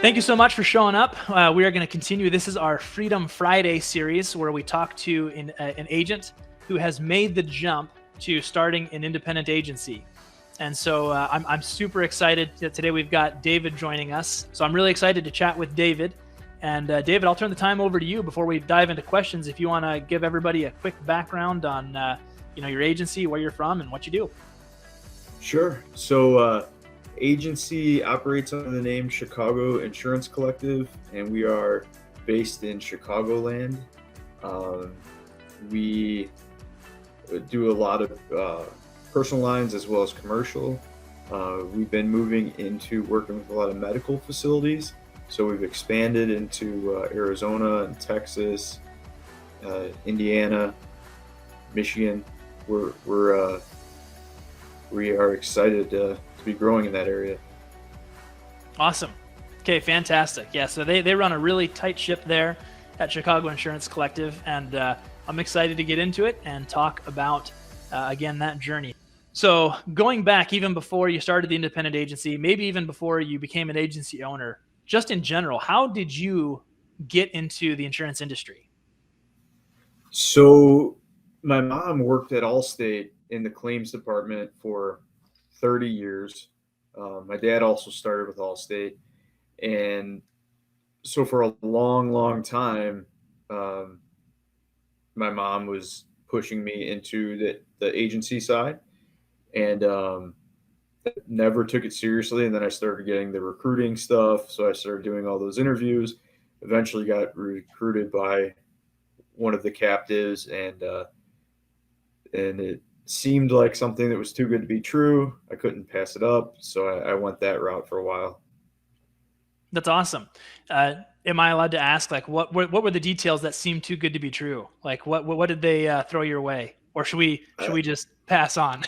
Thank you so much for showing up. We are going to continue. This is our Freedom Friday series where we talk to an agent who has made the jump to starting an independent agency. And so I'm super excited that today we've got David joining us. So I'm really excited to chat with David. And David, I'll turn the time over to you before we dive into questions. If you want to give everybody a quick background on your agency, where you're from, and what you do. Sure. So agency operates under the name Chicago Insurance Collective, and we are based in Chicagoland. We do a lot of personal lines as well as commercial. We've been moving into working with a lot of medical facilities. So we've expanded into Arizona and Texas, Indiana, Michigan. We are excited to be growing in that area. Awesome. Okay, fantastic. Yeah, so they run a really tight ship there at Chicago Insurance Collective, and I'm excited to get into it and talk about, again, that journey. So going back even before you started the independent agency, maybe even before you became an agency owner, just in general, how did you get into the insurance industry? So my mom worked at Allstate in the claims department for 30 years. My dad also started with Allstate. And so for a long, long time, my mom was pushing me into the agency side, and never took it seriously. And then I started getting the recruiting stuff. So I started doing all those interviews, eventually got recruited by one of the captives, and it seemed like something that was too good to be true. I couldn't pass it up, so I went that route for a while. That's awesome. Am I allowed to ask, like, what were the details that seemed too good to be true? Like, what did they throw your way, or should we just pass on?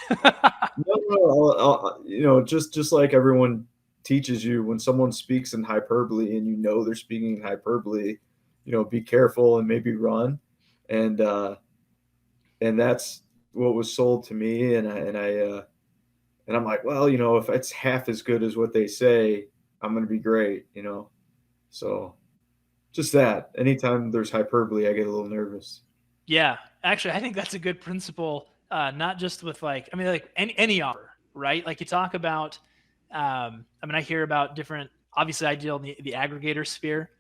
No, just like everyone teaches you, when someone speaks in hyperbole and they're speaking in hyperbole, be careful and maybe run. And that's what was sold to me. And I'm like, well, if it's half as good as what they say, I'm going to be great, So just that. Anytime there's hyperbole, I get a little nervous. Yeah, actually, I think that's a good principle. Not just with like any offer, right? Like you talk about. I hear about different. Obviously, I deal in the aggregator sphere,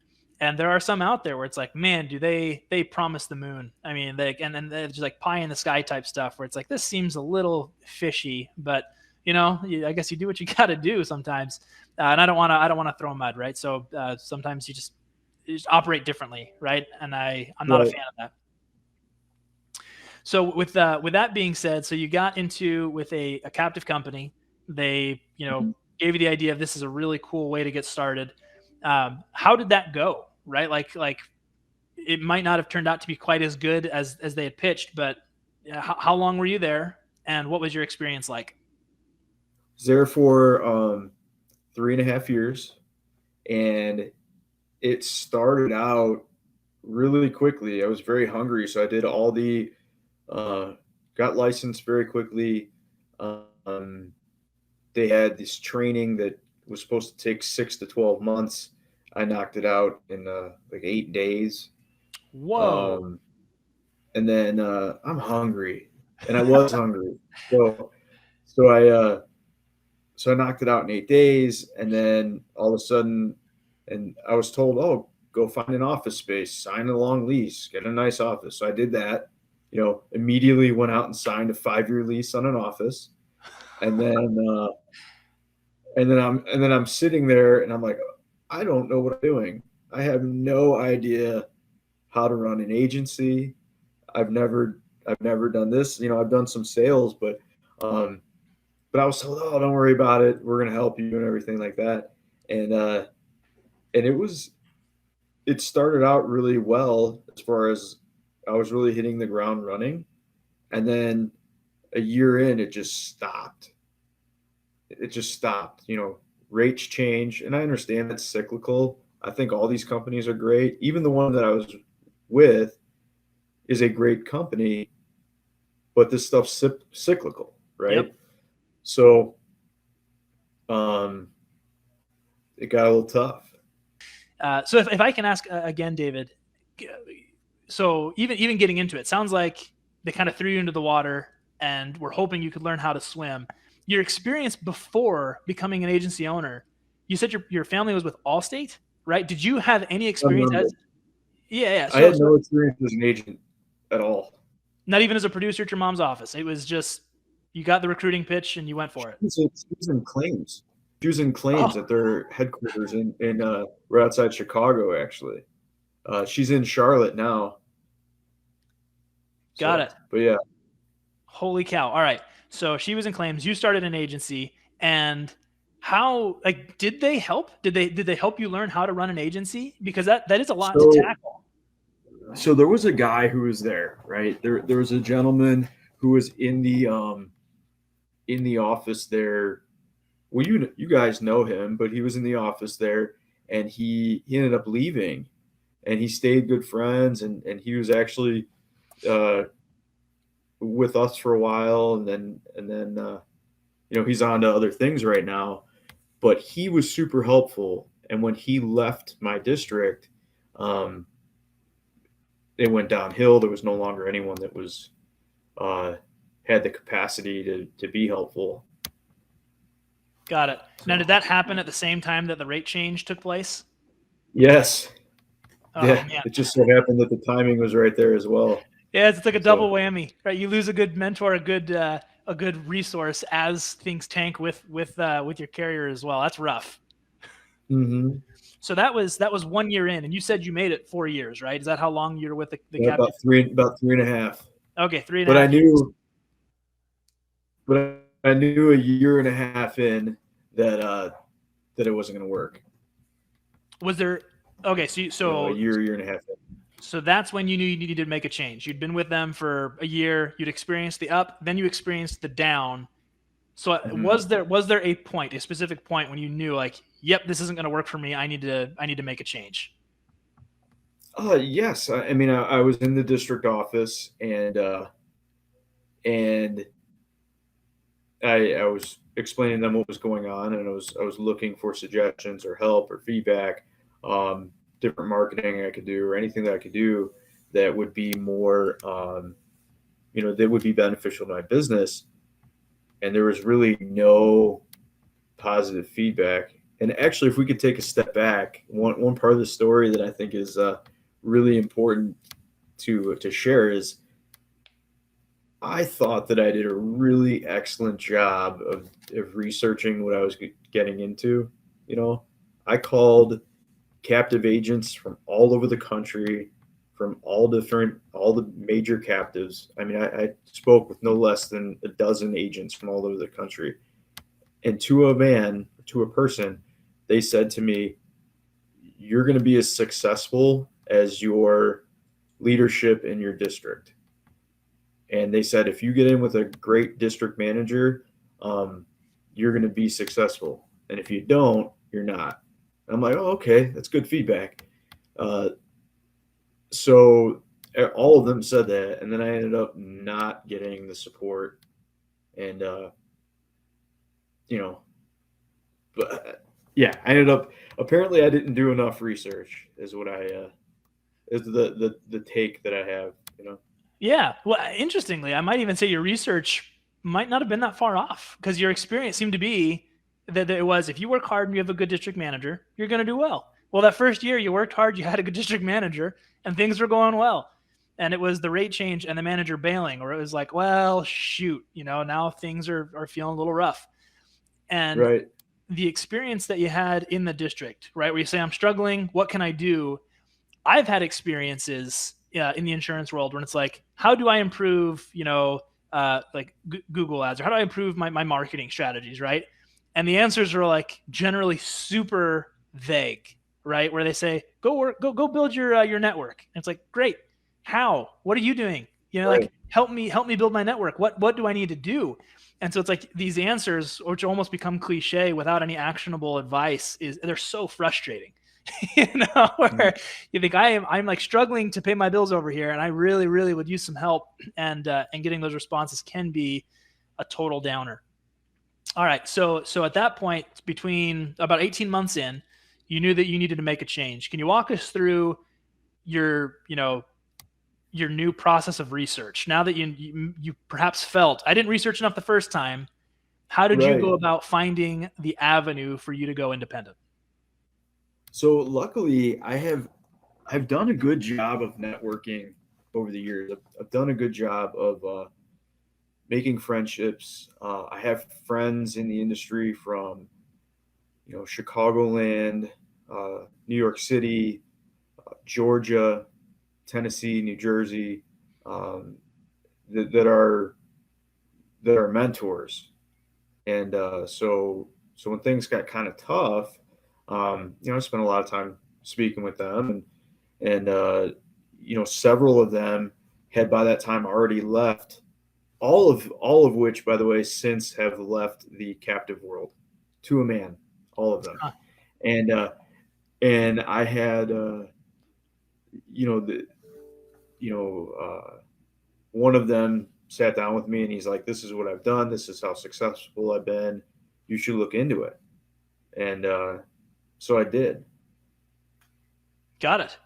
and there are some out there where it's like, man, do they promise the moon? I mean, and then they're just like pie in the sky type stuff, where it's like this seems a little fishy, but I guess you do what you got to do sometimes. And I don't want to throw mud, right? So sometimes you just operate differently, right? And I'm not a Right. fan of that. So with that being said, so you got into with a captive company. They gave you the idea of this is a really cool way to get started. How did that go? Right, like it might not have turned out to be quite as good as they had pitched, but how long were you there, and what was your experience like? Was there for 3.5 years, and it started out really quickly. I was very hungry, so I did all got licensed very quickly. Um, they had this training that was supposed to take 6 to 12 months. I knocked it out in like 8 days. Whoa. Um, and then I'm hungry, and I was hungry. So I knocked it out in 8 days, and then all of a sudden, and I was told, oh, go find an office space, sign a long lease, get a nice office. So I did that. Immediately went out and signed a 5-year lease on an office, and then I'm sitting there, and I'm like, I don't know what I'm doing. I have no idea how to run an agency. I've never done this. I've done some sales, but I was told, oh, don't worry about it. We're going to help you and everything like that. And it started out really well, as far as I was really hitting the ground running. And then a year in, it just stopped. Rates change. And I understand that's cyclical. I think all these companies are great. Even the one that I was with is a great company, but this stuff's cyclical, right? Yep. So it got a little tough. So if I can ask again, David, so even getting into it, sounds like they kind of threw you into the water and were hoping you could learn how to swim. Your experience before becoming an agency owner, you said your family was with Allstate, right? Did you have any experience Remember, as yeah. I So, had so no experience as an agent at all. not even as a producer at your mom's office. It was just you got the recruiting pitch and you went for it. She was in claims. She was in claims Oh, at their headquarters in right outside Chicago, actually. She's in Charlotte now. got So, it. but yeah, Holy cow. All right. So she was in claims. You started an agency, and how like did they help? Did they help you learn how to run an agency? Because that is a lot to so tackle. so there was a guy who was there, right? There was a gentleman who was in the office there. Well, you guys know him, but he was in the office there, and he ended up leaving, and he stayed good friends, and he was actually uh, with us for a while, and then he's on to other things right now. But he was super helpful, and when he left my district, um, it went downhill. There was no longer anyone that was uh, had the capacity to be helpful. Got it. Now, did So that happen at the same time that the rate change took place? yes, Oh yeah, man, it just so happened that the timing was right there as well. yeah, it's like a double So whammy, right? You lose a good mentor, a good resource as things tank with your carrier as well. That's rough. mm-hmm. So that was 1 year in, and you said you made it 4 years, right? Is that how long you're with the Yeah, captive? about three and a half. Okay, three and a But I half years. knew, but I knew a year and a half in that it wasn't going to work. Was there? Okay, A year and a half in. so that's when you knew you needed to make a change. You'd been with them for a year. You'd experienced the up, then you experienced the down. So Mm-hmm. was there a point, a specific point when you knew like, yep, this isn't going to work for me. I need to make a change. Yes. I mean, I was in the district office, and I was explaining to them what was going on, and I was looking for suggestions or help or feedback, different marketing I could do or anything that I could do that would be more, that would be beneficial to my business. And there was really no positive feedback. And actually, if we could take a step back, one part of the story that I think is really important to share is I thought that I did a really excellent job of researching what I was getting into. You know, I called captive agents from all over the country, from all the major captives. I mean, I spoke with no less than a dozen agents from all over the country. And to a person, they said to me, "You're going to be as successful as your leadership in your district." And they said, if you get in with a great district manager, you're going to be successful. And if you don't, you're not. And I'm like, oh, okay, that's good feedback. Uh, so all of them said that. And then I ended up not getting the support. And, you know, but yeah, I ended up, apparently I didn't do enough research is what is the take that I have. Yeah. Well, interestingly, I might even say your research might not have been that far off because your experience seemed to be that it was if you work hard and you have a good district manager, you're going to do well. Well, that first year you worked hard, you had a good district manager, and things were going well. And it was the rate change and the manager bailing, or it was like, well, shoot, now things are feeling a little rough. And Right. the experience that you had in the district, right, where you say, I'm struggling, what can I do? I've had experiences in the insurance world when it's like, how do I improve, like Google ads, or how do I improve my marketing strategies, right? And the answers are like generally super vague, right? Where they say, go build your network. And it's like, great. How? What are you doing? Right. Like help me build my network. What do I need to do? And so it's like these answers, which almost become cliche without any actionable advice, they're so frustrating. Where you think I'm like struggling to pay my bills over here, and I really, really would use some help. And getting those responses can be a total downer. All right, so at that point, between about 18 months in, You knew that you needed to make a change. Can you walk us through your, your new process of research now that you perhaps felt I didn't research enough the first time? How did you Right. go about finding the avenue for you to go independent? So luckily, I've done a good job of networking over the years. I've done a good job of making friendships. I have friends in the industry from Chicagoland, New York City, Georgia, Tennessee, New Jersey, um, that are mentors. And so when things got kind of tough, I spent a lot of time speaking with them, and several of them had by that time already left. All of which, by the way, since have left the captive world to a man. All of them, Huh. and and I had you know the one of them sat down with me and he's like, "This is what I've done. This is how successful I've been. You should look into it." And so I did. Got it.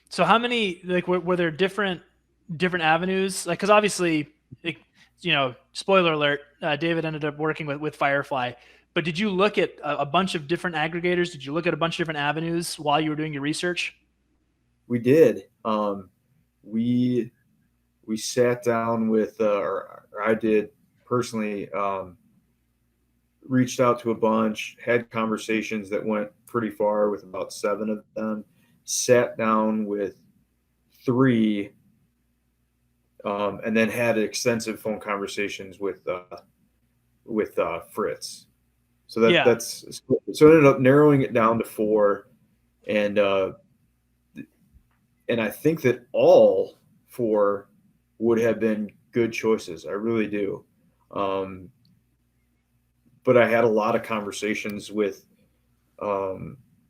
So how many, like, were there different avenues? Like, because obviously, it, spoiler alert, David ended up working with Firefly. But did you look at a bunch of different aggregators? Did you look at a bunch of different avenues while you were doing your research? We did. We we sat down with, or I did personally, reached out to a bunch, had conversations that went pretty far with about seven of them, sat down with three, and then had extensive phone conversations with Fritz. So Yeah, so I ended up narrowing it down to four, and and I think that all four would have been good choices. I really do. Um, but I had a lot of conversations with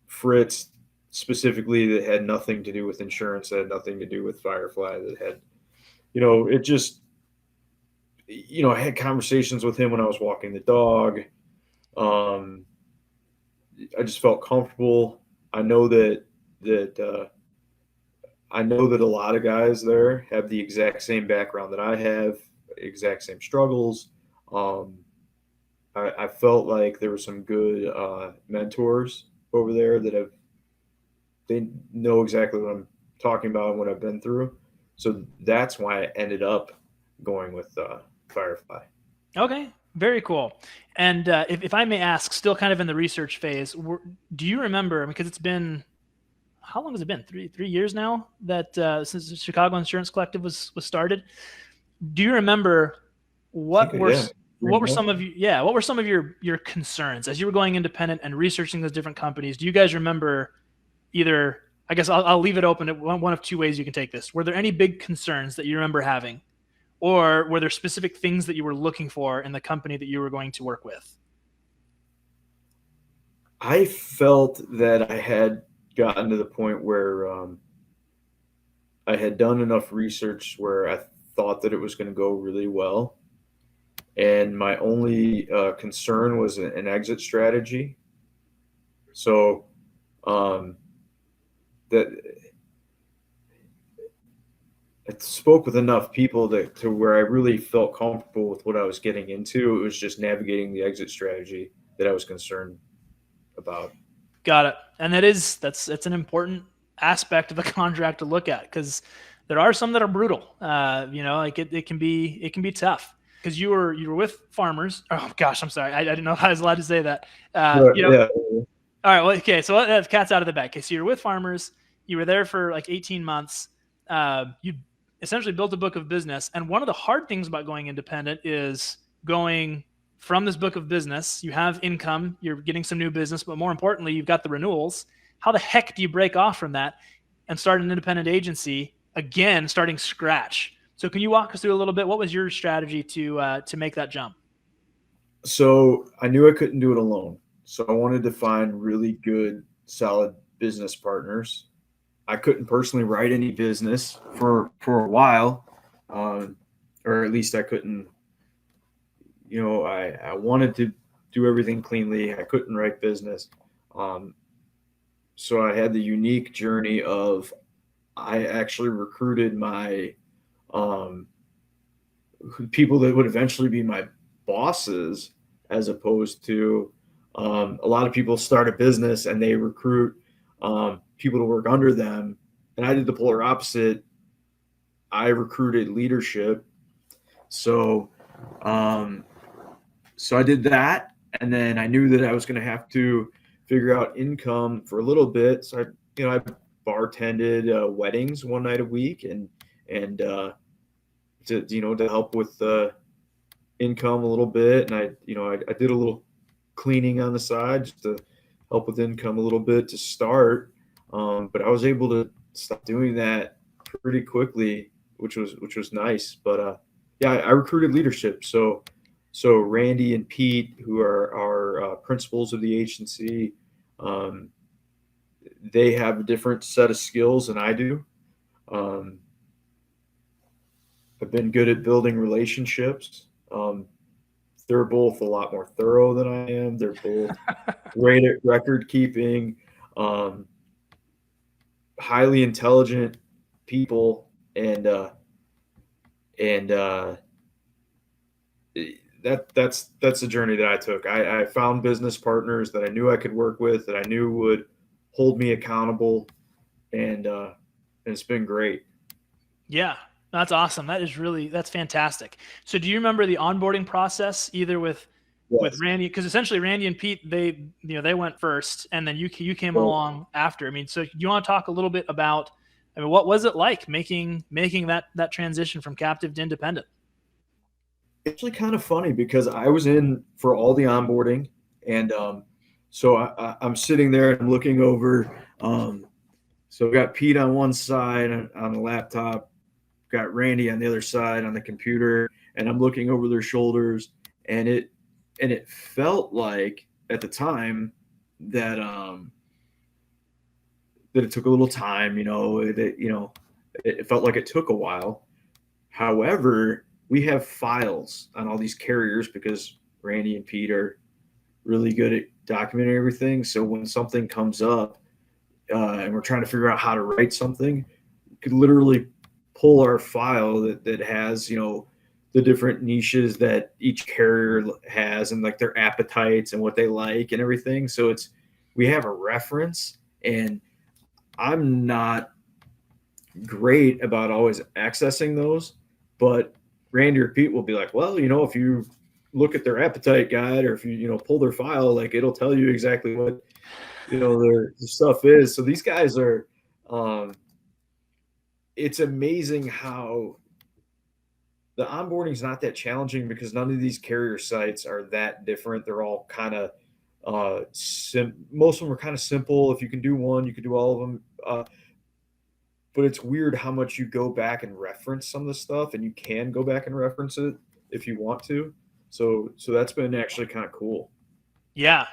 Fritz specifically that had nothing to do with insurance, that had nothing to do with Firefly, that had, it just, I had conversations with him when I was walking the dog. Um, I just felt comfortable. I know that I know that a lot of guys there have the exact same background that I have, exact same struggles. Um, I felt like there were some good mentors over there they know exactly what I'm talking about and what I've been through. So that's why I ended up going with Firefly. okay, very cool. And if I may ask, still kind of in the research phase, do you remember, because it's been, how long has it been? Three years now that since the Chicago Insurance Collective was started. Do you remember I think, what were yeah. what were some of you yeah what were some of your concerns as you were going independent and researching those different companies? Do you guys remember either, I guess I'll leave it open at one of two ways you can take this. Were there any big concerns that you remember having, or were there specific things that you were looking for in the company that you were going to work with? I felt that I had gotten to the point where I had done enough research where I thought that it was going to go really well. And my only concern was an exit strategy. So um, that I spoke with enough people to where I really felt comfortable with what I was getting into. It was just navigating the exit strategy that I was concerned about. Got it. And that's an important aspect of the contract to look at, because there are some that are brutal. Like it can be tough, because you were with farmers. Oh gosh, I'm sorry. I didn't know if I was allowed to say that. Yeah, All right. Well, okay. So that's cat's out of the bag. Okay. So you're with farmers. You were there for like 18 months. You essentially built a book of business. And one of the hard things about going independent is going from this book of business. You have income, you're getting some new business, but more importantly, you've got the renewals. How the heck do you break off from that and start an independent agency again, starting scratch? So can you walk us through a little bit? What was your strategy to make that jump? so I knew I couldn't do it alone. So I wanted to find really good, solid business partners. I couldn't personally write any business for a while, um, or at least I couldn't. I wanted to do everything cleanly. I couldn't write business. Um, so I had the unique journey of I actually recruited my um, people that would eventually be my bosses, as opposed to a lot of people start a business and they recruit people to work under them. And I did the polar opposite. I recruited leadership. So, um, so I did that, and then I knew that I was going to have to figure out income for a little bit. So I bartended weddings one night a week, and to help with income a little bit, and I did a little cleaning on the side just to help with income a little bit to start. But I was able to stop doing that pretty quickly, which was nice. But yeah, I recruited leadership. So Randy and Pete, who are our principals of the agency, um, they have a different set of skills than I do. Um, I've been good at building relationships. They're both a lot more thorough than I am. They're both great at record keeping, um, highly intelligent people, and that's the journey that I took. I found business partners that I knew I could work with, that I knew would hold me accountable, and it's been great. Yeah, that's awesome. That's fantastic. So do you remember the onboarding process either with Yes. Randy? Because essentially Randy and Pete, they went first, and then you came So along after. I mean, so you want to talk a little bit about, I mean, what was it like making that transition from captive to independent? actually kind of funny because I was in for all the onboarding, and so I'm sitting there and I'm looking over. So we got Pete on one side on the laptop, got Randy on the other side on the computer, and I'm looking over their shoulders, and it felt like at the time that that it took a little time. It felt like it took a while. However, we have files on all these carriers because Randy and Pete are really good at documenting everything. So when something comes up and we're trying to figure out how to write something, we could literally pull our file that has, the different niches that each carrier has, and like their appetites and what they like and everything. So we have a reference, and I'm not great about always accessing those, but Randy or Pete will be like, well, if you look at their appetite guide, or if you pull their file, like it'll tell you exactly what their stuff is. So these guys are, um, it's amazing how the onboarding is not that challenging because none of these carrier sites are that different. They're all kind of most of them are kind of simple. If you can do one, you can do all of them. But it's weird how much you go back and reference some of the stuff, and you can go back and reference it if you want to. So that's been actually kind of cool. Yeah.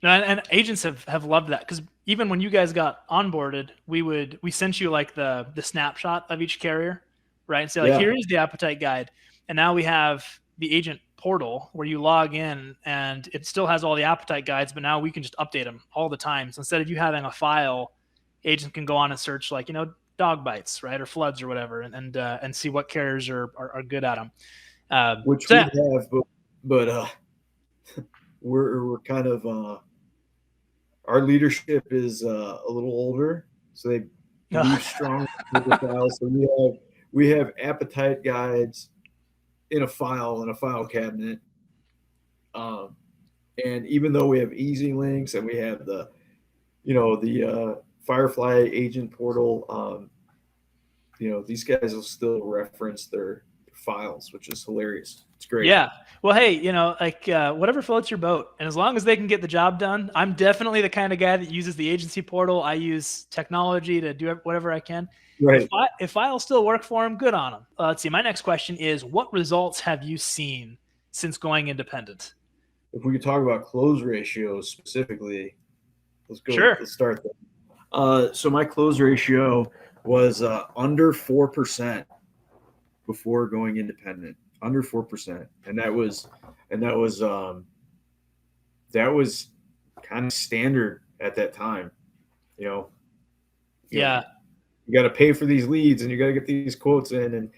No, and agents have loved that, because even when you guys got onboarded, we sent you like the snapshot of each carrier, right? And say like, Yeah. here is the appetite guide, and now we have the agent portal where you log in and it still has all the appetite guides, but now we can just update them all the time. So instead of you having a file, agents can go on and search like dog bites, right, or floods or whatever, and see what carriers are good at them. Which So we yeah, have, but we're kind of our leadership is a little older, so they believe strongly in the files. So we have appetite guides in a file cabinet. Um, and even though we have easy links and we have the Firefly agent portal, these guys will still reference their files, which is hilarious. It's great. yeah. Well, hey, like whatever floats your boat, and as long as they can get the job done, I'm definitely the kind of guy that uses the agency portal. I use technology to do whatever I can. Right. If files still work for them, good on them. Let's see. My next question is, what results have you seen since going independent? If we could talk about close ratios specifically, let's go. Sure. Let's start there. So my close ratio was under 4% before going independent. Under 4%, and that was kind of standard at that time. You know, Yeah. you got to pay for these leads and you got to get these quotes in, and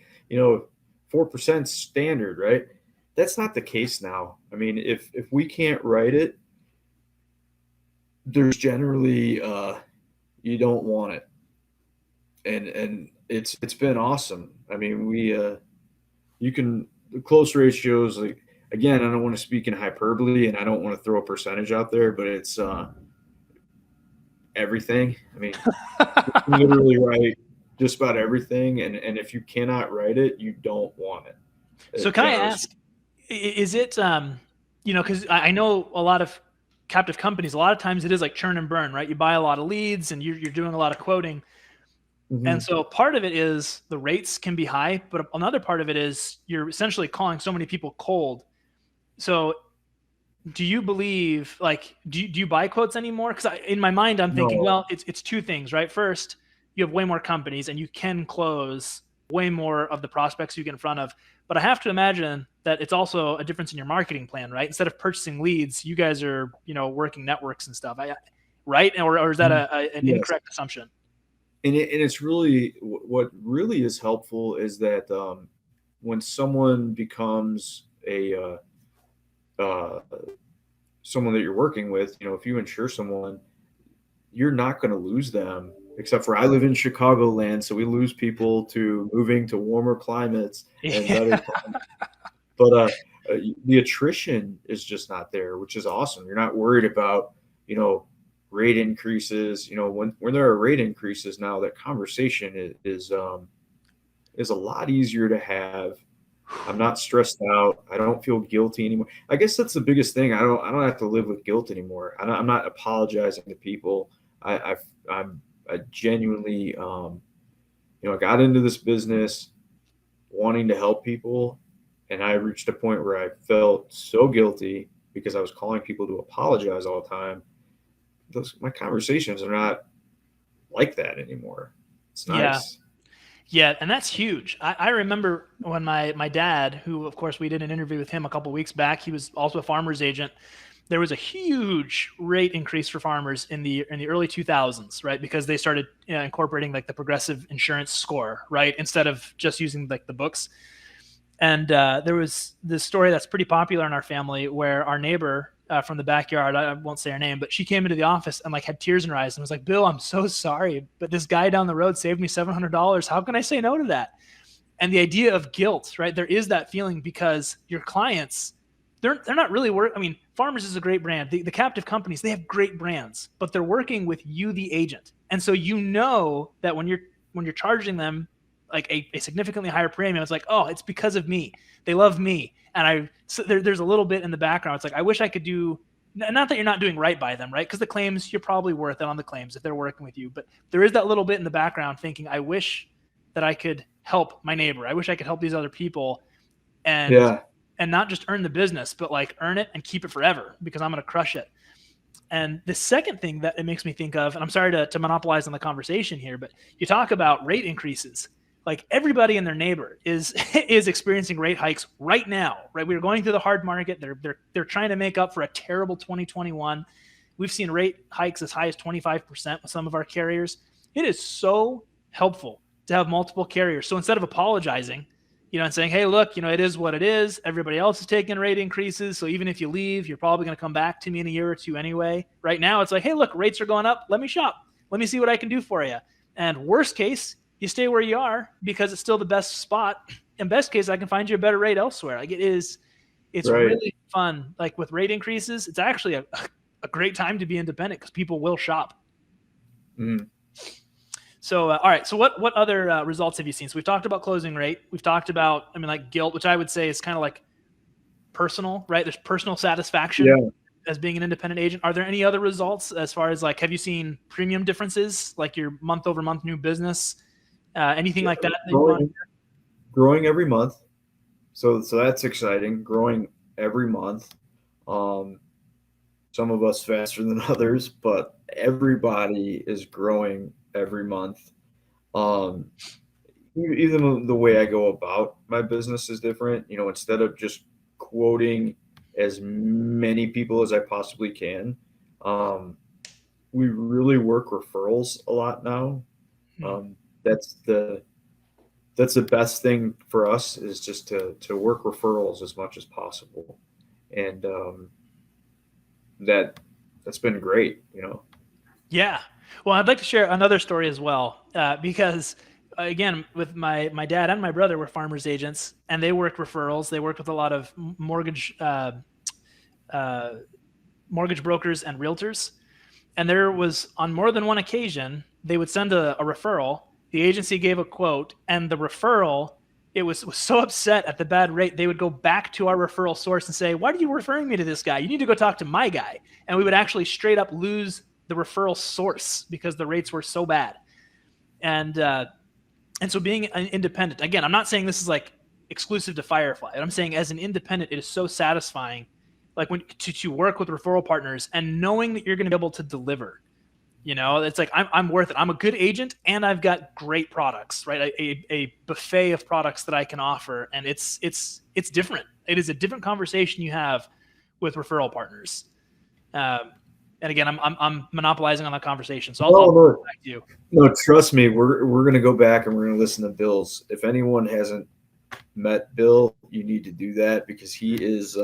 4% standard, right? That's not the case now. I mean, if we can't write it, there's generally you don't want it, and it's been awesome. I mean, you can the close ratios, like, again, I don't want to speak in hyperbole and I don't want to throw a percentage out there, but it's everything. I mean, you can literally write just about everything, and if you cannot write it, you don't want it. So can I Generally ask, speaking. is it, because I know a lot of captive companies, a lot of times it is like churn and burn, right? You buy a lot of leads and you're doing a lot of quoting. And Mhm. so part of it is the rates can be high, but another part of it is you're essentially calling so many people cold. So do you believe, like, do you buy quotes anymore? Because in my mind I'm thinking, No, well, it's two things, right? First, you have way more companies and you can close way more of the prospects you get in front of, but I have to imagine that it's also a difference in your marketing plan, right? Instead of purchasing leads, you guys are, working networks and stuff. Right? Or is that an yes, incorrect assumption? and it's really what really is helpful is that when someone becomes a uh, someone that you're working with, if you insure someone, you're not going to lose them. Except for, I live in Chicagoland, so we lose people to moving to warmer climates and Yeah. better climates. But the attrition is just not there, which is awesome. You're not worried about you know rate increases. When there are rate increases now, that conversation is a lot easier to have. I'm not stressed out. I don't feel guilty anymore. I guess that's the biggest thing. I don't have to live with guilt anymore. I'm not apologizing to people. I genuinely I got into this business wanting to help people, and I reached a point where I felt so guilty because I was calling people to apologize all the time. My conversations are not like that anymore. It's Yeah. nice. Yeah, and that's huge. I remember when my dad, who of course we did an interview with him a couple weeks back, he was also a farmer's agent. There was a huge rate increase for farmers in the early 2000s, right? Because they started incorporating like the progressive insurance score, right, instead of just using like the books. And there was this story that's pretty popular in our family where our neighbor from the backyard, I won't say her name, but she came into the office and like had tears in her eyes and was like, "Bill, I'm so sorry, but this guy down the road saved me $700. How can I say no to that?" And the idea of guilt, right? There is that feeling because your clients, they're not really I mean, Farmers is a great brand. The captive companies, they have great brands, but they're working with you, the agent, and so that when you're charging them like a significantly higher premium, it's like, oh, it's because of me. They love me, and there's a little bit in the background. It's like, I wish I could do. Not that you're not doing right by them, right? Because the claims, you're probably worth it on the claims if they're working with you. But there is that little bit in the background thinking, I wish that I could help my neighbor. I wish I could help these other people and Yeah, not just earn the business, but like earn it and keep it forever because I'm going to crush it. And the second thing that it makes me think of, and I'm sorry to monopolize on the conversation here, but you talk about rate increases. Like everybody and their neighbor is is experiencing rate hikes right now, right? We're going through the hard market. They're trying to make up for a terrible 2021. We've seen rate hikes as high as 25% with some of our carriers. It is so helpful to have multiple carriers. So instead of apologizing, and saying, hey, look, it is what it is. Everybody else is taking rate increases. So even if you leave, you're probably going to come back to me in a year or two anyway. Right now, it's like, hey, look, rates are going up. Let me shop. Let me see what I can do for you. And worst case, you stay where you are because it's still the best spot. In best case, I can find you a better rate elsewhere. Like it's right. really fun. Like with rate increases, it's actually a great time to be independent because people will shop. Mm. So, all right. So, what other results have you seen? So, we've talked about closing rate. We've talked about, I mean, like guilt, which I would say is kind of like personal, right? There's personal satisfaction Yeah. as being an independent agent. Are there any other results as far as like, have you seen premium differences, like your month over month new business, anything Yeah. like that you want? Growing every month. So that's exciting. Growing every month. Um, some of us faster than others, but everybody is growing every month. Um, Even the way I go about my business is different. Instead of just quoting as many people as I possibly can, um, we really work referrals a lot now. Um, that's the best thing for us, is just to work referrals as much as possible, and that's been great. Yeah. Well, I'd like to share another story as well, because again, with my dad and my brother were farmers agents, and they worked referrals. They worked with a lot of uh, mortgage brokers and realtors. And there was, on more than one occasion, they would send a referral. The agency gave a quote, and the referral, it was so upset at the bad rate, they would go back to our referral source and say, "Why are you referring me to this guy? You need to go talk to my guy." And we would actually straight up lose the referral source because the rates were so bad. And so being an independent, again, I'm not saying this is like exclusive to Firefly. I'm saying as an independent, it is so satisfying, like when to work with referral partners and knowing that you're going to be able to deliver. It's like I'm worth it. I'm a good agent, and I've got great products, right? A buffet of products that I can offer, and it's different. It is a different conversation you have with referral partners. And again, I'm monopolizing on that conversation, so I'll No, back to you. no, trust me. We're gonna go back and we're gonna listen to Bill's. If anyone hasn't met Bill, you need to do that, because he's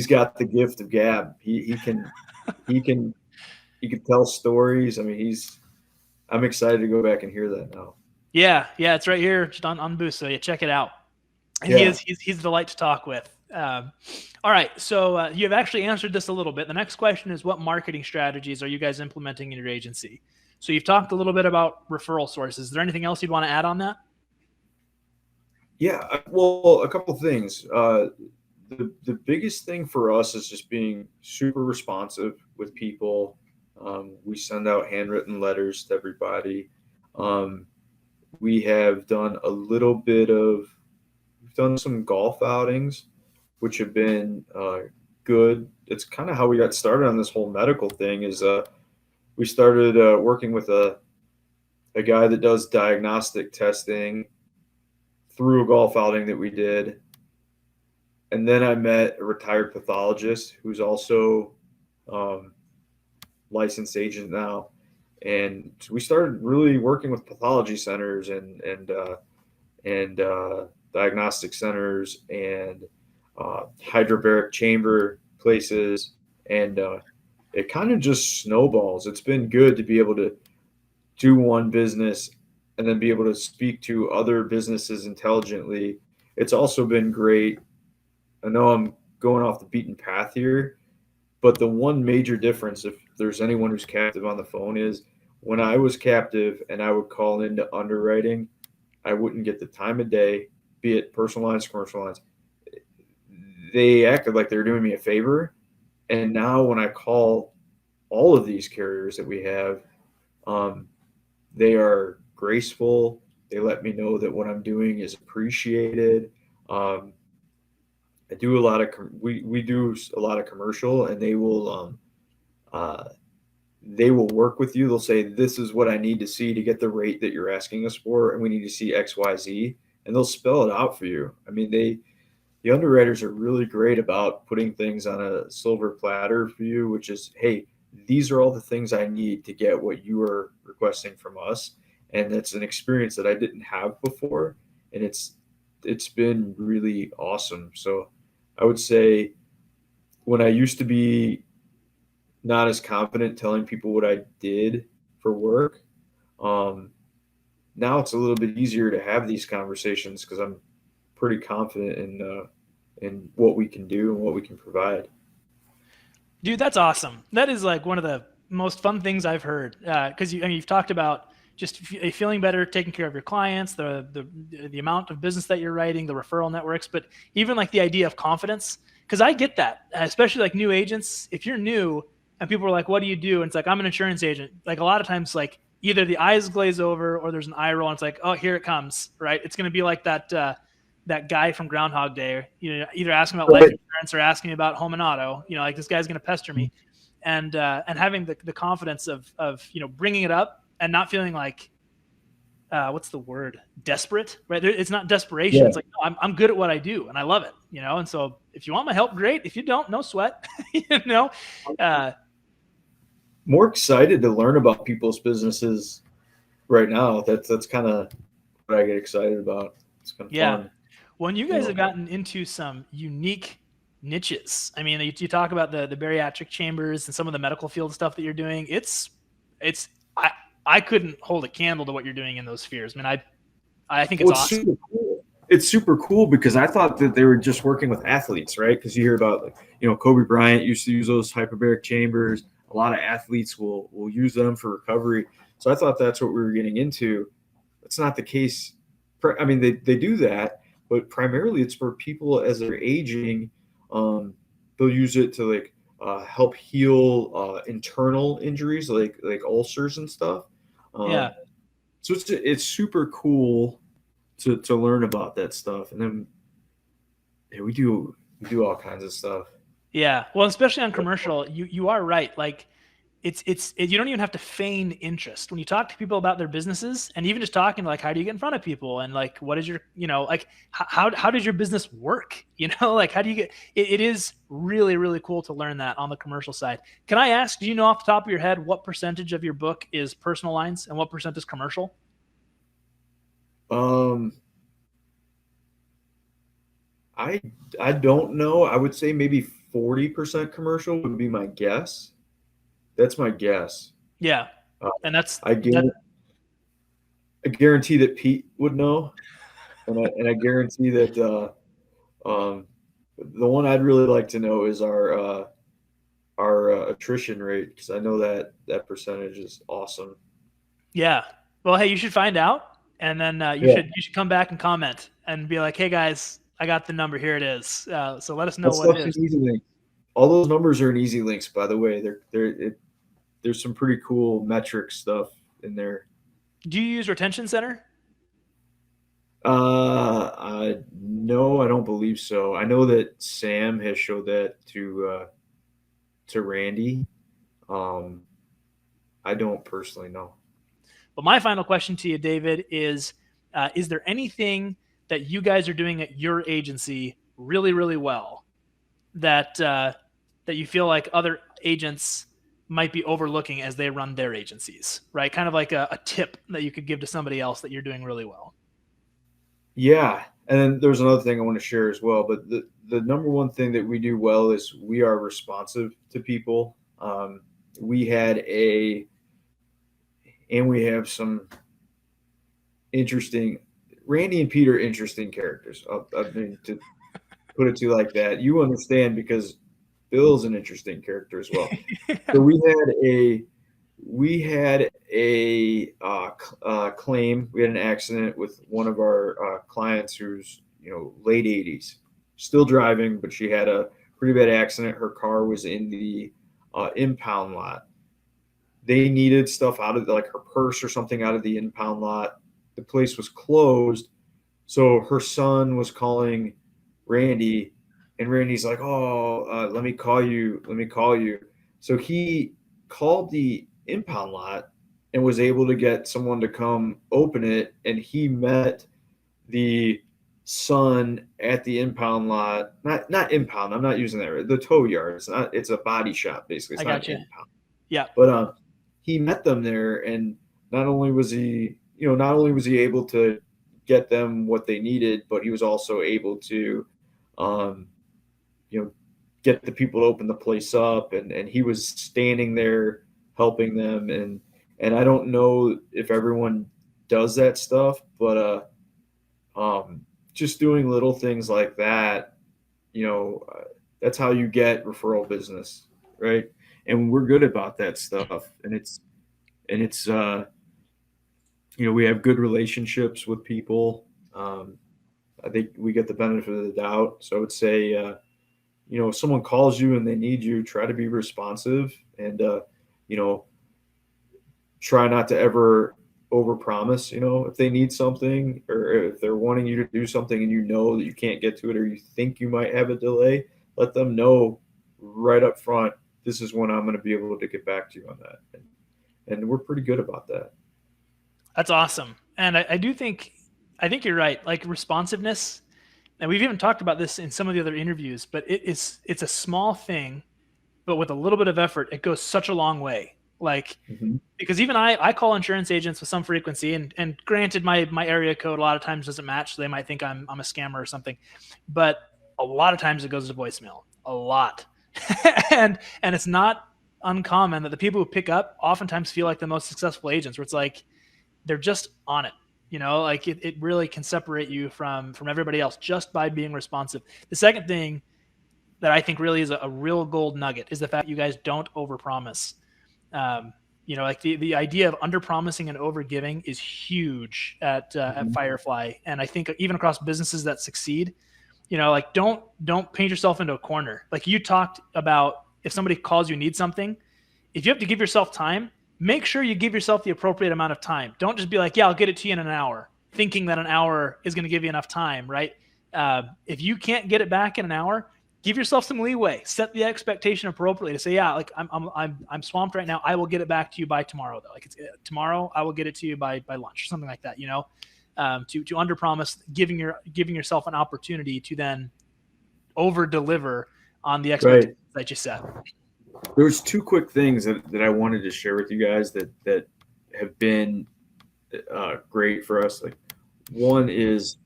got the gift of gab. He can tell stories. I mean, I'm excited to go back and hear that now. Yeah, it's right here, just on Boost. So yeah, check it out. And Yeah. he's a delight to talk with. All right, so you have actually answered this a little bit. The next question is, what marketing strategies are you guys implementing in your agency? So you've talked a little bit about referral sources. Is there anything else you'd want to add on that? Yeah, well, a couple of things. The biggest thing for us is just being super responsive with people. We send out handwritten letters to everybody. We have done we've done some golf outings, which have been good. It's kind of how we got started on this whole medical thing. Is we started working with a guy that does diagnostic testing through a golf outing that we did. And then I met a retired pathologist who's also licensed agent now, and we started really working with pathology centers and diagnostic centers and hydrobaric chamber places, and it kind of just snowballs. It's been good to be able to do one business and then be able to speak to other businesses intelligently. It's also been great. I know I'm going off the beaten path here, but the one major difference, if there's anyone who's captive on the phone, is when I was captive and I would call into underwriting, I wouldn't get the time of day, be it personal lines, commercial lines. They acted like they were doing me a favor. And now when I call all of these carriers that we have, they are graceful. They let me know that what I'm doing is appreciated. I do a lot of we do a lot of commercial, and they will work with you. They'll say, "This is what I need to see to get the rate that you're asking us for, and we need to see XYZ," and they'll spell it out for you. I mean, the underwriters are really great about putting things on a silver platter for you, which is, hey, these are all the things I need to get what you are requesting from us. And it's an experience that I didn't have before, and it's been really awesome. So I would say, when I used to be not as confident telling people what I did for work, now it's a little bit easier to have these conversations because I'm pretty confident in what we can do and what we can provide. Dude, that's awesome. That is like one of the most fun things I've heard, because you've talked about just feeling better, taking care of your clients, the amount of business that you're writing, the referral networks, but even like the idea of confidence. Because I get that, especially like new agents. If you're new and people are like, "What do you do?" and it's like, "I'm an insurance agent." Like a lot of times, like either the eyes glaze over or there's an eye roll, and it's like, "Oh, here it comes." Right? It's going to be like that guy from Groundhog Day. Either asking about life insurance or asking about home and auto. Like this guy's going to pester me, and having the confidence of bringing it up and not feeling like, what's the word? Desperate, right? It's not desperation. Yeah. It's like, no, I'm good at what I do and I love it, And so if you want my help, great. If you don't, no sweat, more excited to learn about people's businesses right now. That's kind of what I get excited about. It's kind of Yeah. fun, When you you guys have know. gotten into some unique niches, I mean, you talk about the bariatric chambers and some of the medical field stuff that you're doing. It's I couldn't hold a candle to what you're doing in those spheres. I mean, I think it's Well, it's awesome. super cool. It's super cool because I thought that they were just working with athletes, right? Because you hear about, like, Kobe Bryant used to use those hyperbaric chambers. A lot of athletes will use them for recovery. So I thought that's what we were getting into. That's not the case. I mean, they do that, but primarily it's for people as they're aging. Um, they'll use it to, like, help heal internal injuries, like ulcers and stuff. Yeah. So it's super cool to learn about that stuff. And then, yeah, we do all kinds of stuff. Yeah. Well, especially on commercial, you are right. Like you don't even have to feign interest when you talk to people about their businesses, and even just talking like, how do you get in front of people, and like, what is your, like, how does your business work? Like, how do you get it is really, really cool to learn that on the commercial side. Can I ask, do you know off the top of your head what percentage of your book is personal lines and what percent is commercial? Um, I I don't know. I would say maybe 40% commercial would be my guess. That's my guess. Yeah. Uh, And that's I that. guarantee, I guarantee that Pete would know, and I guarantee that the one I'd really like to know is our attrition rate, because I know that percentage is awesome. Yeah. Well, hey, you should find out, and then Yeah, you should come back and comment and be like, hey guys, I got the number. Here it is. So let us know that what it stuff's is. an easy link. All those numbers are in easy links, by the way. There's some pretty cool metric stuff in there. Do you use Retention Center? No, I don't believe so. I know that Sam has showed that to Randy. Um, I don't personally know. But my final question to you, David, is there anything that you guys are doing at your agency really, really well that you feel like other agents might be overlooking as they run their agencies, right? Kind of like a tip that you could give to somebody else that you're doing really well. Yeah, and then there's another thing I want to share as well. But the number one thing that we do well is we are responsive to people. We had a and we have some interesting. Randy and Peter, interesting characters. I mean, to put it to you like that, you understand, because Bill's an interesting character as well. So we had a claim. We had an accident with one of our clients who's, late 80s, still driving, but she had a pretty bad accident. Her car was in the impound lot. They needed stuff out of like her purse or something out of the impound lot. The place was closed, so her son was calling Randy, and Randy's like, "Oh, let me call you. Let me call you." So he called the impound lot and was able to get someone to come open it. And he met the son at the impound lot. Not impound. I'm not using that right. The tow yard. It's a body shop basically. I It's not got an you. impound. Yeah. But he met them there, and not only was he able to get them what they needed, but he was also able to, um, you know, get the people to open the place up, and he was standing there helping them. And I don't know if everyone does that stuff, but just doing little things like that, that's how you get referral business, right? And we're good about that stuff, and we have good relationships with people. I think we get the benefit of the doubt. So I would say, if someone calls you and they need you, try to be responsive, and you know, try not to ever overpromise. If they need something, or if they're wanting you to do something and you know that you can't get to it, or you think you might have a delay, let them know right up front, this is when I'm going to be able to get back to you on that. And we're pretty good about that. That's awesome. And I think you're right. Like responsiveness, and we've even talked about this in some of the other interviews, but it's a small thing, but with a little bit of effort, it goes such a long way. Like, Mm-hmm. because even I call insurance agents with some frequency, and granted my area code a lot of times doesn't match, so they might think I'm a scammer or something, but a lot of times it goes to voicemail, a lot. And it's not uncommon that the people who pick up oftentimes feel like the most successful agents, where it's like they're just on it. Like it really can separate you from everybody else just by being responsive. The second thing that I think really is a real gold nugget is the fact that you guys don't overpromise. Um, like the idea of under promising and over giving is huge at Mm-hmm. Firefly, and I think even across businesses that succeed, like don't paint yourself into a corner. Like you talked about, if somebody calls you need something, if you have to give yourself time, make sure you give yourself the appropriate amount of time. Don't just be like, yeah, I'll get it to you in an hour, thinking that an hour is going to give you enough time, right? If you can't get it back in an hour, give yourself some leeway. Set the expectation appropriately to say, yeah, like I'm swamped right now. I will get it back to you by tomorrow, though. Like tomorrow, I will get it to you by lunch or something like that. To under promise, giving yourself an opportunity to then over deliver on the expectations Right. that you set. There's two quick things that I wanted to share with you guys that have been great for us. Like, one is,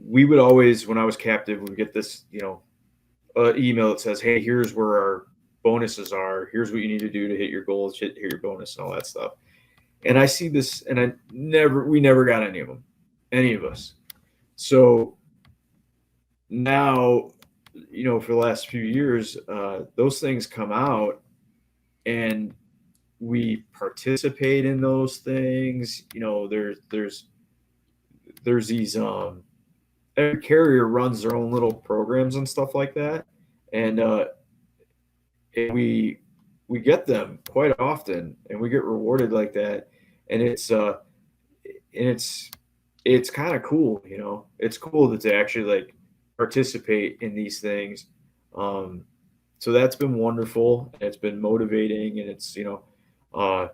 we would always, when I was captive, we would get this, email that says, "Hey, here's where our bonuses are. Here's what you need to do to hit your goals, hit your bonus, and all that stuff." And I see this, and we never got any of them, any of us. So now, for the last few years, those things come out, and we participate in those things. There's these every carrier runs their own little programs and stuff like that, and we get them quite often, and we get rewarded like that, and it's kind of cool. It's cool to actually like participate in these things. So that's been wonderful, and it's been motivating, and it's uh,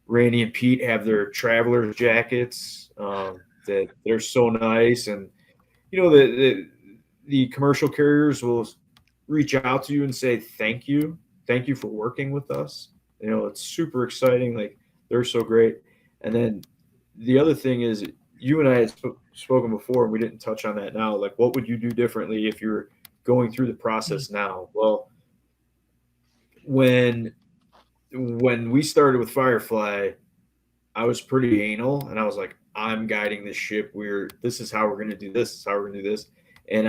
Randy and Pete have their travelers jackets that they're so nice, and the commercial carriers will reach out to you and say thank you for working with us. It's super exciting. Like, they're so great. And then the other thing is, you and I had spoken before, and we didn't touch on that now. Like, what would you do differently if you're going through the process now? Well, when we started with Firefly, I was pretty anal, and I was like, I'm guiding this ship. This is how we're going to do this. This is how we're going to do this. And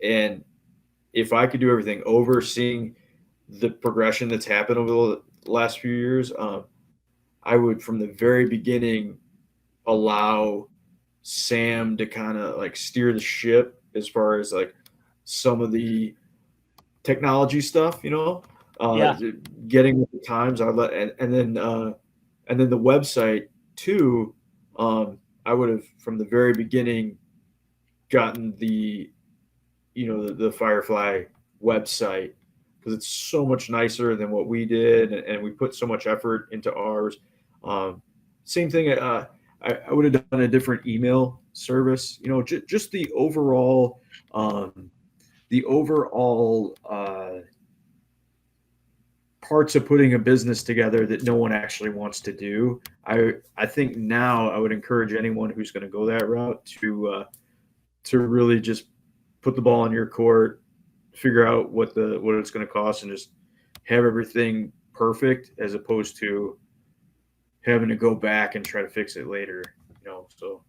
and if I could do everything, overseeing the progression that's happened over the last few years, I would, from the very beginning, allow Sam to kind of like steer the ship as far as like some of the technology stuff, Yeah. getting with the times. I'd let, and then the website too. I would have, from the very beginning, gotten the Firefly website, because it's so much nicer than what we did, and we put so much effort into ours. Same thing. I would have done a different email service. Just the overall parts of putting a business together that no one actually wants to do. I think now I would encourage anyone who's going to go that route to really just put the ball in your court, figure out what it's going to cost, and just have everything perfect, as opposed to having to go back and try to fix it later. So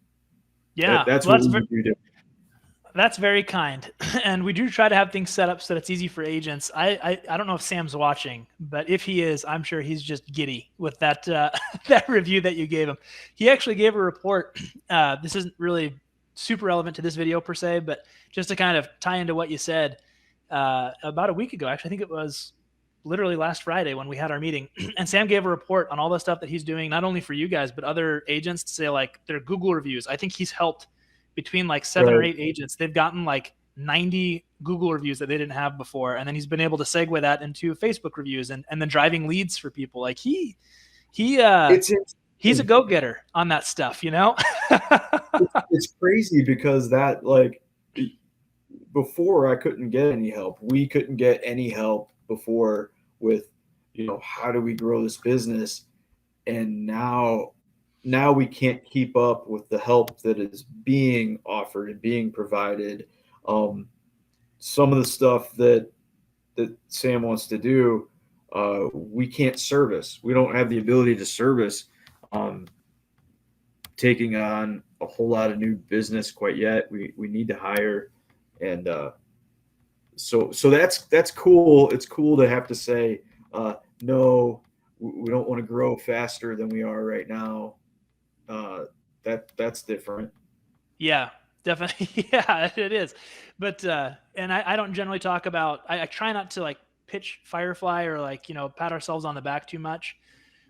Yeah. that's Well, what we do. that's very kind. And we do try to have things set up so that it's easy for agents. I don't know if Sam's watching, but if he is, I'm sure he's just giddy with that that review that you gave him. He actually gave a report. This isn't really super relevant to this video per se, but just to kind of tie into what you said, about a week ago, actually, I think it was literally last Friday when we had our meeting, and Sam gave a report on all the stuff that he's doing, not only for you guys, but other agents, to say like their Google reviews. I think he's helped between like 7 or 8 agents. They've gotten like 90 Google reviews that they didn't have before. And then he's been able to segue that into Facebook reviews and then driving leads for people. Like he's a go-getter on that stuff, It's crazy, because that, like, before I couldn't get any help. We couldn't get any help before with how do we grow this business? And now we can't keep up with the help that is being offered and being provided. Some of the stuff that Sam wants to do, we can't service. We don't have the ability to service taking on a whole lot of new business quite yet. We need to hire, and so that's cool. It's cool to have to say no. We don't want to grow faster than we are right now. That's different. Yeah, definitely. Yeah, it is. But and I don't generally talk about. I try not to like pitch Firefly or like pat ourselves on the back too much.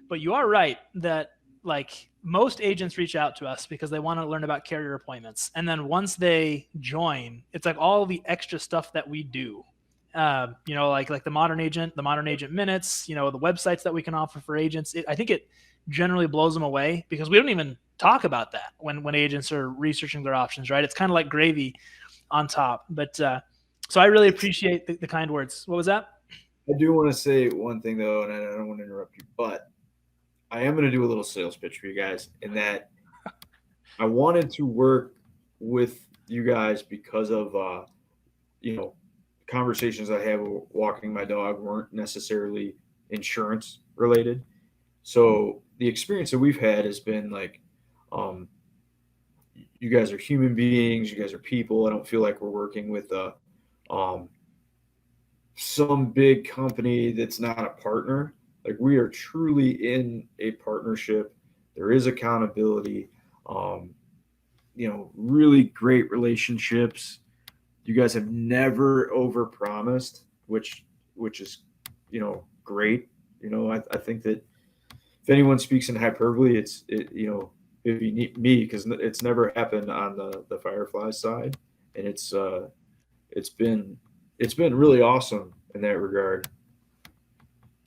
But you are right that like most agents reach out to us because they want to learn about carrier appointments, and then once they join, it's like all the extra stuff that we do. Like the modern agent minutes, the websites that we can offer for agents. I think it generally blows them away because we don't even talk about that when agents are researching their options, right? It's kind of like gravy on top. But so I really appreciate the kind words. What was that? I do want to say one thing though, and I don't want to interrupt you, but I am going to do a little sales pitch for you guys in that I wanted to work with you guys because of, conversations I have walking my dog weren't necessarily insurance related. So the experience that we've had has been like, you guys are human beings, you guys are people. I don't feel like we're working with some big company that's not a partner. Like we are truly in a partnership. There is accountability, really great relationships. You guys have never overpromised, which is, great. I think that if anyone speaks in hyperbole, it'd be me because it's never happened on the Firefly side, and it's been really awesome in that regard.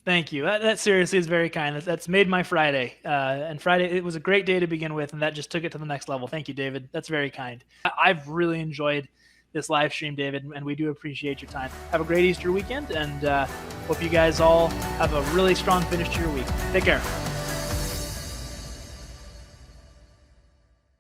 Thank you. That seriously is very kind. That's made my Friday. And Friday, it was a great day to begin with, and that just took it to the next level. Thank you, David. That's very kind. I've really enjoyed this live stream, David, and we do appreciate your time. Have a great Easter weekend, and hope you guys all have a really strong finish to your week. Take care.